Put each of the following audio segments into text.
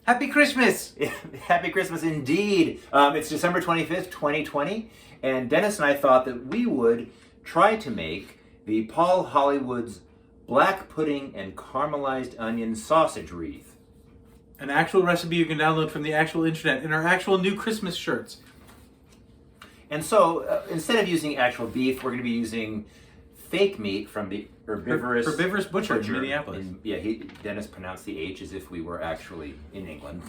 Happy Christmas! Happy Christmas indeed. It's December 25th, 2020, and Dennis and I thought that we would try to make the Paul Hollywood's black pudding and caramelized onion sausage wreath. An actual recipe you can download from the actual internet in our actual new Christmas shirts. And so, instead of using actual beef, we're going to be using fake meat from the Herbivorous Butcher in Minneapolis. Dennis pronounced the H as if we were actually in England.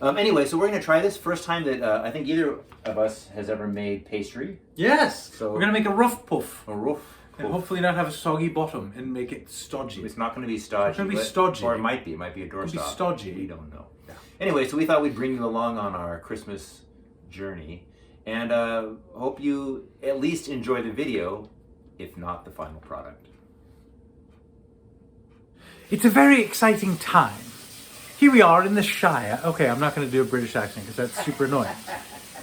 Anyway, so we're going to try this. First time that I think either of us has ever made pastry. Yes! So we're going to make a rough puff. A rough and hopefully not have a soggy bottom and make it stodgy. It's not going to be stodgy. It's going to be stodgy. Or it might be. It might be a doorstop. It'll be stodgy. We don't know. Yeah. Anyway, so we thought we'd bring you along on our Christmas journey. And hope you at least enjoy the video, if not the final product. It's a very exciting time. Here we are in the Shire. Okay, I'm not going to do a British accent because that's super annoying.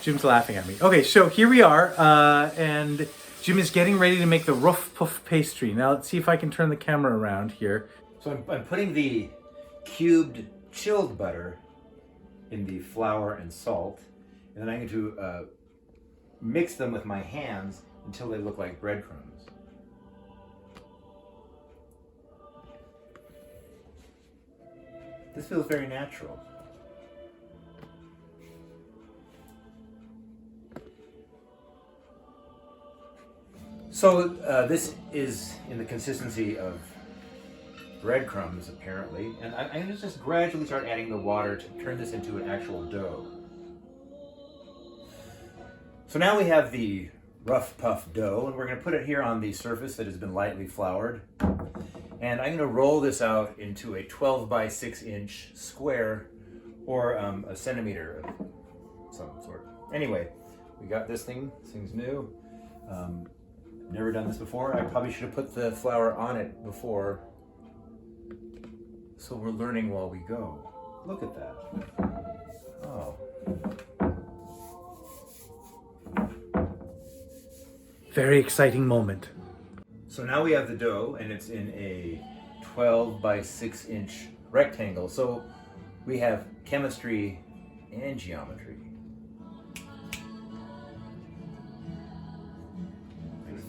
Jim's laughing at me. Okay, so here we are, and Jim is getting ready to make the rough puff pastry. Now let's see if I can turn the camera around here. So I'm putting the cubed chilled butter in the flour and salt, and then I'm going to mix them with my hands until they look like breadcrumbs. This feels very natural. So this is in the consistency of breadcrumbs, apparently, and I'm going to just gradually start adding the water to turn this into an actual dough. So now we have the rough puff dough, and we're going to put it here on the surface that has been lightly floured. And I'm going to roll this out into a 12 by 6 inch square, or a centimeter of some sort. Anyway, we got this thing. This thing's new. Never done this before. I probably should have put the flour on it before. So we're learning while we go. Look at that. Oh. Very exciting moment. So now we have the dough, and it's in a 12 by 6 inch rectangle. So we have chemistry and geometry.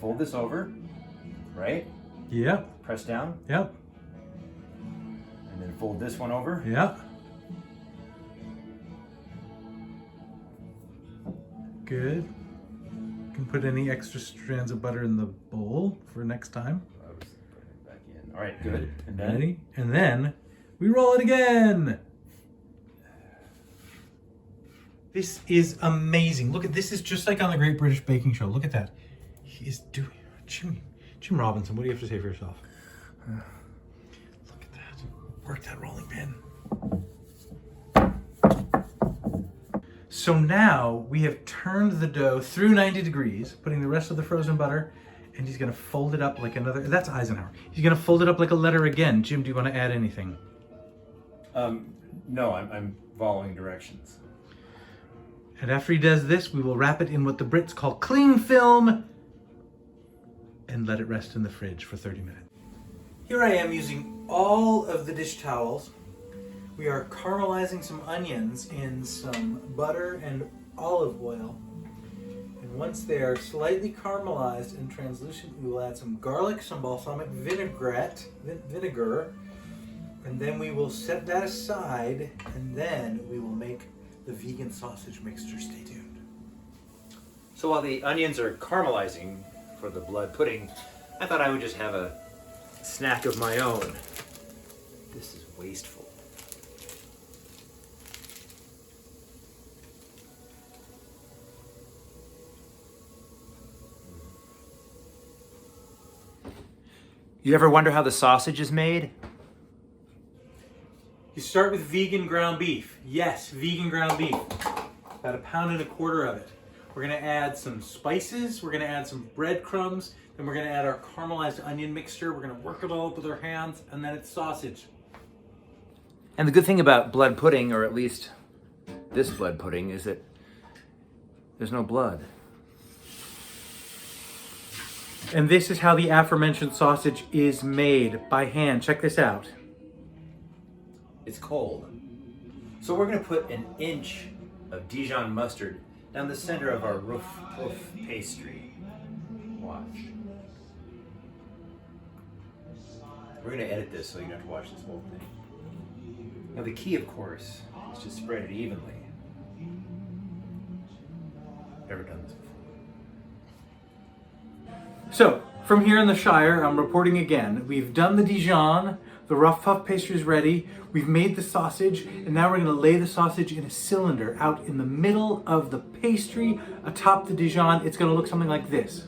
Fold this over, right? Yep. Press down. Yep. And then fold this one over. Yep. Good. You can put any extra strands of butter in the bowl for next time. I was putting it back in. All right, good. And then, ready? And then we roll it again. This is amazing. Look at this. Is just like on the Great British Baking Show. Look at that. He is doing Jim Robinson. What do you have to say for yourself? Look at that. Work that rolling pin. So now we have turned the dough through 90 degrees, putting the rest of the frozen butter, and he's going to fold it up like another. That's Eisenhower. He's going to fold it up like a letter again. Jim, do you want to add anything? No, I'm following directions. And after he does this, we will wrap it in what the Brits call cling film and let it rest in the fridge for 30 minutes. Here I am using all of the dish towels. We are caramelizing some onions in some butter and olive oil. And once they are slightly caramelized and translucent, we will add some garlic, some balsamic vinegar, and then we will set that aside, and then we will make the vegan sausage mixture. Stay tuned. So while the onions are caramelizing for the blood pudding, I thought I would just have a snack of my own. This is wasteful. You ever wonder how the sausage is made? You start with vegan ground beef. Yes, vegan ground beef. About 1.25 pounds of it. We're gonna add some spices, we're gonna add some breadcrumbs, then we're gonna add our caramelized onion mixture, we're gonna work it all up with our hands, and then it's sausage. And the good thing about blood pudding, or at least this blood pudding, is that there's no blood. And this is how the aforementioned sausage is made by hand. Check this out. It's cold. So we're going to put an inch of Dijon mustard down the center of our roof pastry. Watch. We're going to edit this so you don't have to watch this whole thing. Now the key, of course, is to spread it evenly. Never done this before. So, from here in the Shire, I'm reporting again. We've done the Dijon, the rough puff pastry is ready, we've made the sausage, and now we're going to lay the sausage in a cylinder out in the middle of the pastry atop the Dijon. It's going to look something like this.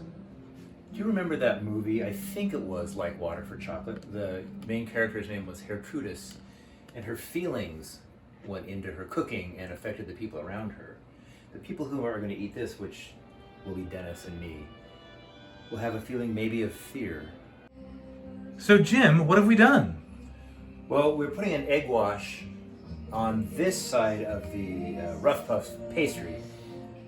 Do you remember that movie? I think it was Like Water for Chocolate. The main character's name was Gertrudis, and her feelings went into her cooking and affected the people around her. The people who are going to eat this, which will be Dennis and me, will have a feeling maybe of fear. So Jim, what have we done? Well, we're putting an egg wash on this side of the rough puff pastry.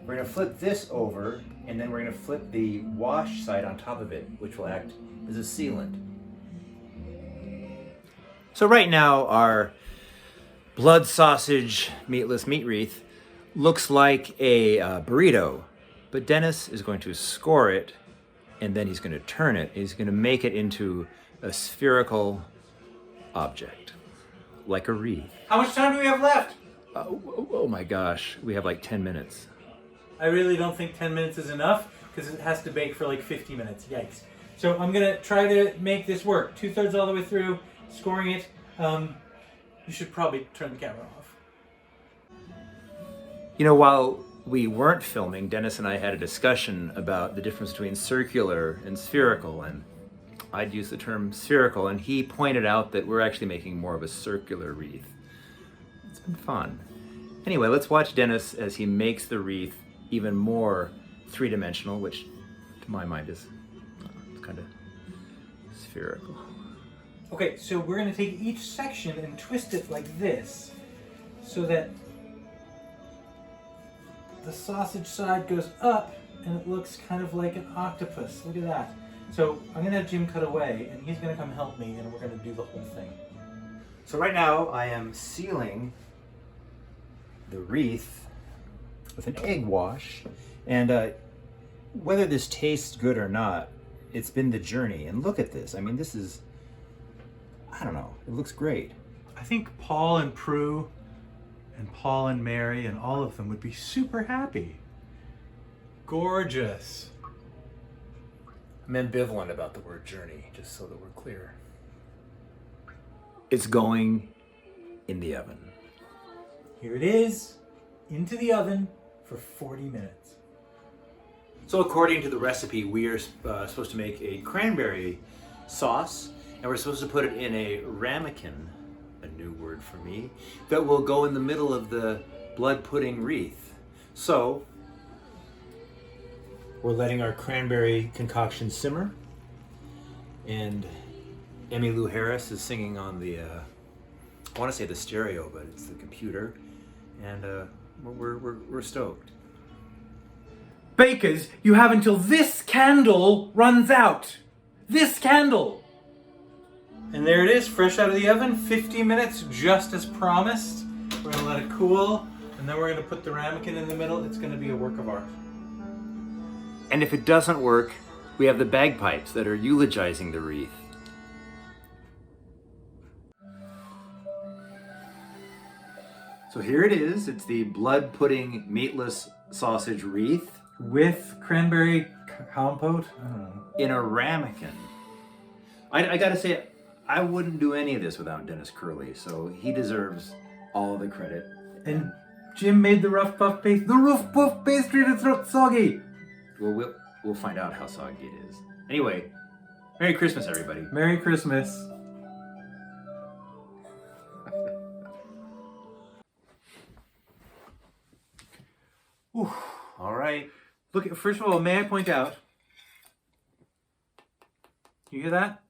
We're going to flip this over, and then we're going to flip the wash side on top of it, which will act as a sealant. So right now, our blood sausage meatless meat wreath looks like a burrito, but Dennis is going to score it, and then he's going to turn it. He's going to make it into a spherical object, like a wreath. How much time do we have left? Oh my gosh, we have like 10 minutes. I really don't think 10 minutes is enough because it has to bake for like 50 minutes. Yikes. So I'm going to try to make this work. 2/3 all the way through, scoring it. You should probably turn the camera off. You know, while we weren't filming, Dennis and I had a discussion about the difference between circular and spherical, and I'd use the term spherical, and he pointed out that we're actually making more of a circular wreath. It's been fun. Anyway, let's watch Dennis as he makes the wreath even more three-dimensional, which to my mind is kind of spherical. Okay, so we're going to take each section and twist it like this so that the sausage side goes up and it looks kind of like an octopus. Look at that. So I'm going to have Jim cut away and he's going to come help me and we're going to do the whole thing. So right now I am sealing the wreath with an egg wash, and whether this tastes good or not, it's been the journey. And look at this. I mean, this is, I don't know, it looks great. I think Paul and Prue and Paul and Mary and all of them would be super happy. Gorgeous. I'm ambivalent about the word journey, just so that we're clear. It's going in the oven. Here it is, into the oven for 40 minutes. So according to the recipe, we are supposed to make a cranberry sauce, and we're supposed to put it in a ramekin, a new word for me, that will go in the middle of the blood pudding wreath. So we're letting our cranberry concoction simmer, and Emmylou Harris is singing on the, I want to say the stereo, but it's the computer, and we're stoked. Bakers, you have until this candle runs out. This candle. And there it is, fresh out of the oven, 50 minutes, just as promised. We're gonna let it cool, and then we're gonna put the ramekin in the middle. It's gonna be a work of art. And if it doesn't work, we have the bagpipes that are eulogizing the wreath. So here it is. It's the blood pudding meatless sausage wreath With cranberry compote? I don't know. in a ramekin. I gotta say, I wouldn't do any of this without Dennis Curley, so he deserves all the credit. And Jim made the rough puff pastry. The rough puff pastry that's not soggy. Well, we'll find out how soggy it is. Anyway, Merry Christmas, everybody. Merry Christmas. Ooh. All right. Look, first of all, may I point out? You hear that?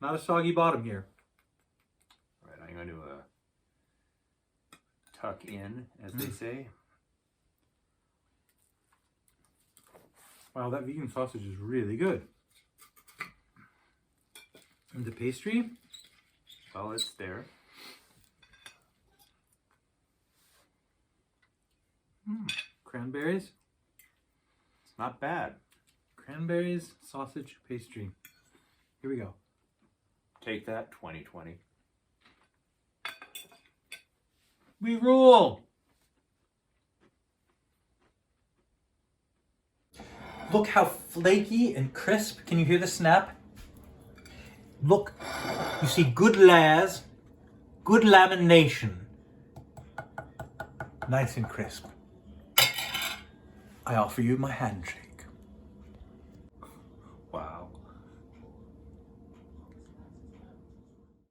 Not a soggy bottom here. All right, I'm going to tuck in, as they say. Wow, that vegan sausage is really good. And the pastry? Well, it's there. cranberries. It's not bad. Cranberries, sausage, pastry. Here we go. Take that, 2020. We rule! Look how flaky and crisp. Can you hear the snap? Look, you see good layers, good lamination. Nice and crisp. I offer you my handshake.